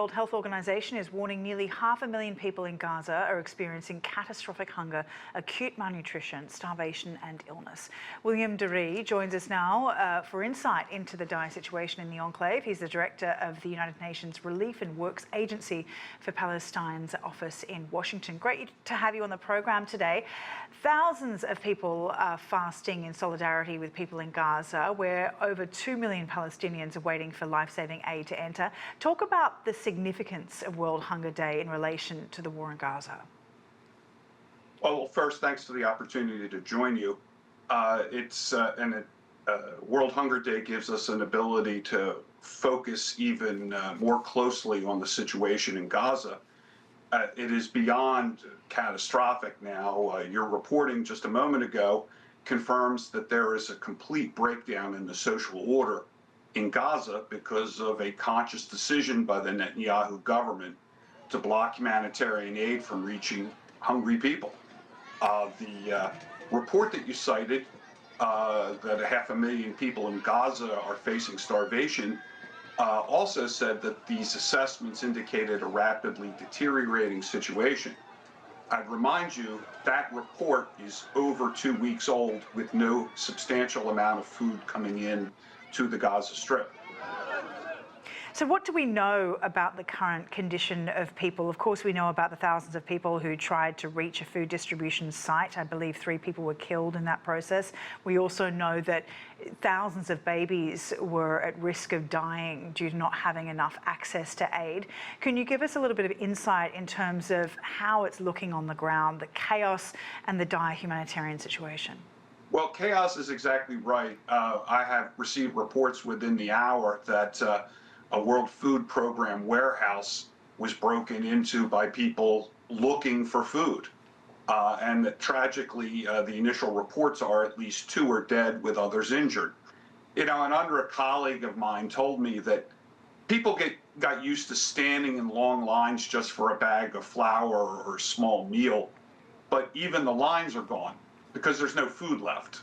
World Health Organization is warning nearly 500,000 people in Gaza are experiencing catastrophic hunger, acute malnutrition, starvation and illness. William Deere joins us now for insight into the dire situation in the enclave. He's the director of the United Nations Relief and Works Agency for Palestine's office in Washington. Great to have you on the program today. Thousands of people are fasting in solidarity with people in Gaza, where over 2 million Palestinians are waiting for life-saving aid to enter. Talk about the significance of World Hunger Day in relation to the war in Gaza. Well, first, thanks for the opportunity to join you. World Hunger Day gives us an ability to focus even more closely on the situation in Gaza. It is beyond catastrophic now. Your reporting just a moment ago confirms that there is a complete breakdown in the social order in Gaza because of a conscious decision by the Netanyahu government to block humanitarian aid from reaching hungry people. The report that you cited, that 500,000 people in Gaza are facing starvation, also said that these assessments indicated a rapidly deteriorating situation. I'd remind you that report is over 2 weeks old with no substantial amount of food coming in to the Gaza Strip. So what do we know about the current condition of people? Of course, we know about the thousands of people who tried to reach a food distribution site. I believe 3 people were killed in that process. We also know that thousands of babies were at risk of dying due to not having enough access to aid. Can you give us a little bit of insight in terms of how it's looking on the ground, the chaos and the dire humanitarian situation? Well, chaos is exactly right. I have received reports within the hour that a World Food Program warehouse was broken into by people looking for food. And that tragically, the initial reports are at least 2 are dead with others injured. You know, and a colleague of mine told me that people got used to standing in long lines just for a bag of flour or a small meal, but even the lines are gone because there's no food left.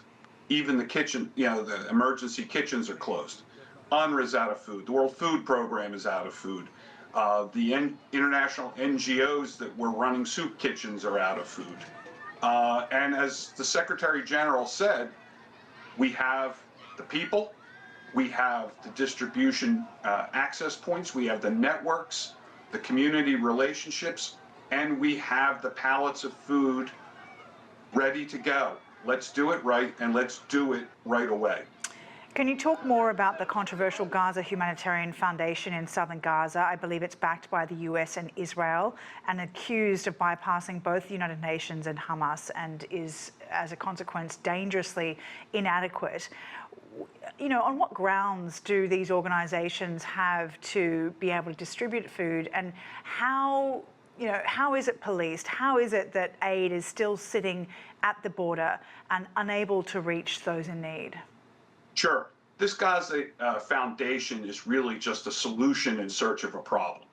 Even the kitchen, the emergency kitchens are closed. UNRWA's out of food. The World Food Program is out of food. The international NGOs that were running soup kitchens are out of food. And as the Secretary General said, we have the people, we have the distribution access points, we have the networks, the community relationships, and we have the pallets of food ready to go. Let's do it right, and let's do it right away. Can you talk more about the controversial Gaza Humanitarian Foundation in southern Gaza? I believe it's backed by the US and Israel and accused of bypassing both the United Nations and Hamas and is, as a consequence, dangerously inadequate. You know, on what grounds do these organisations have to be able to distribute food, and how is it policed? How is it that aid is still sitting at the border and unable to reach those in need? Sure. This Gaza Foundation is really just a solution in search of a problem.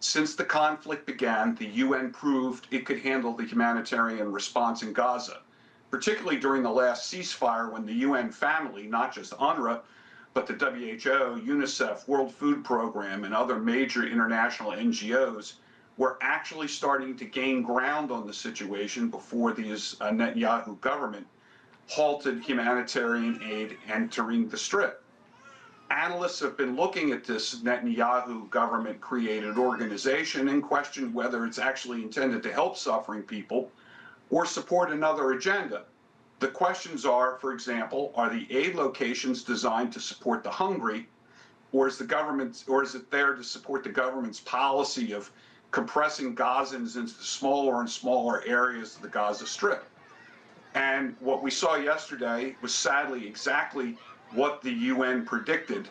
Since the conflict began, the UN proved it could handle the humanitarian response in Gaza, particularly during the last ceasefire when the UN family, not just UNRWA, but the WHO, UNICEF, World Food Program, and other major international NGOs were actually starting to gain ground on the situation before the Netanyahu government halted humanitarian aid entering the Strip. Analysts have been looking at this Netanyahu government-created organization and questioned whether it's actually intended to help suffering people or support another agenda. The questions are, for example, are the aid locations designed to support the hungry, or is it there to support the government's policy of compressing Gazans into smaller and smaller areas of the Gaza Strip? And what we saw yesterday was sadly exactly what the UN predicted,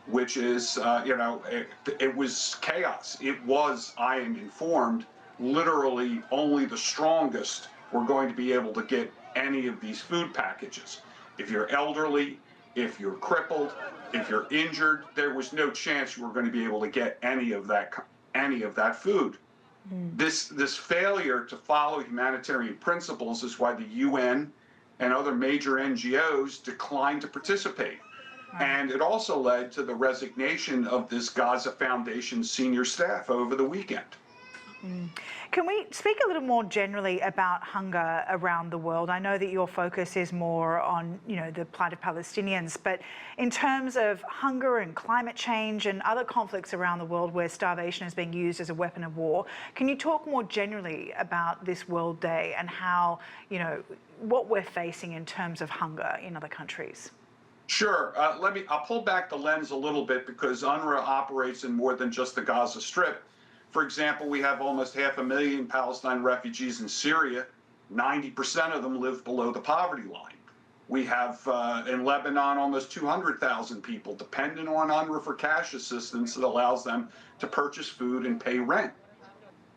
which is, it was chaos. It was, I am informed, literally only the strongest were going to be able to get any of these food packages. If you're elderly, if you're crippled, if you're injured, there was no chance you were going to be able to get any of that food. This failure to follow humanitarian principles is why the UN and other major NGOs declined to participate. And it also led to the resignation of this Gaza Foundation senior staff over the weekend. Can we speak a little more generally about hunger around the world? I know that your focus is more on, the plight of Palestinians, but in terms of hunger and climate change and other conflicts around the world where starvation is being used as a weapon of war, can you talk more generally about this World Day and how, what we're facing in terms of hunger in other countries? Sure. I'll pull back the lens a little bit because UNRWA operates in more than just the Gaza Strip. For example, we have almost 500,000 Palestine refugees in Syria. 90% of them live below the poverty line. We have in Lebanon almost 200,000 people dependent on UNRWA for cash assistance that allows them to purchase food and pay rent.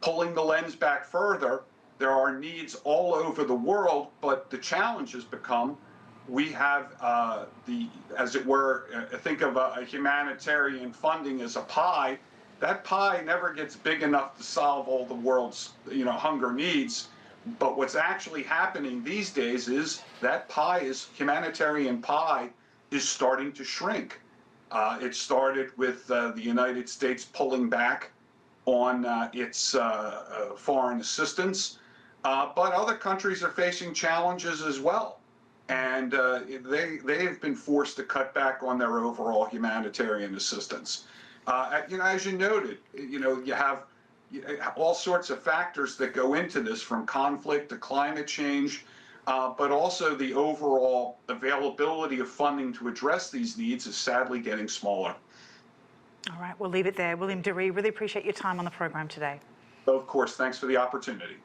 Pulling the lens back further, there are needs all over the world, but the challenge has become we have as it were, think of a humanitarian funding as a pie. That pie never gets big enough to solve all the world's, hunger needs. But what's actually happening these days is that humanitarian pie is starting to shrink. It started with the United States pulling back on its foreign assistance, but other countries are facing challenges as well. And they have been forced to cut back on their overall humanitarian assistance. As you noted, you have all sorts of factors that go into this, from conflict to climate change, but also the overall availability of funding to address these needs is sadly getting smaller. All right, we'll leave it there. William Deere, really appreciate your time on the program today. Of course, thanks for the opportunity.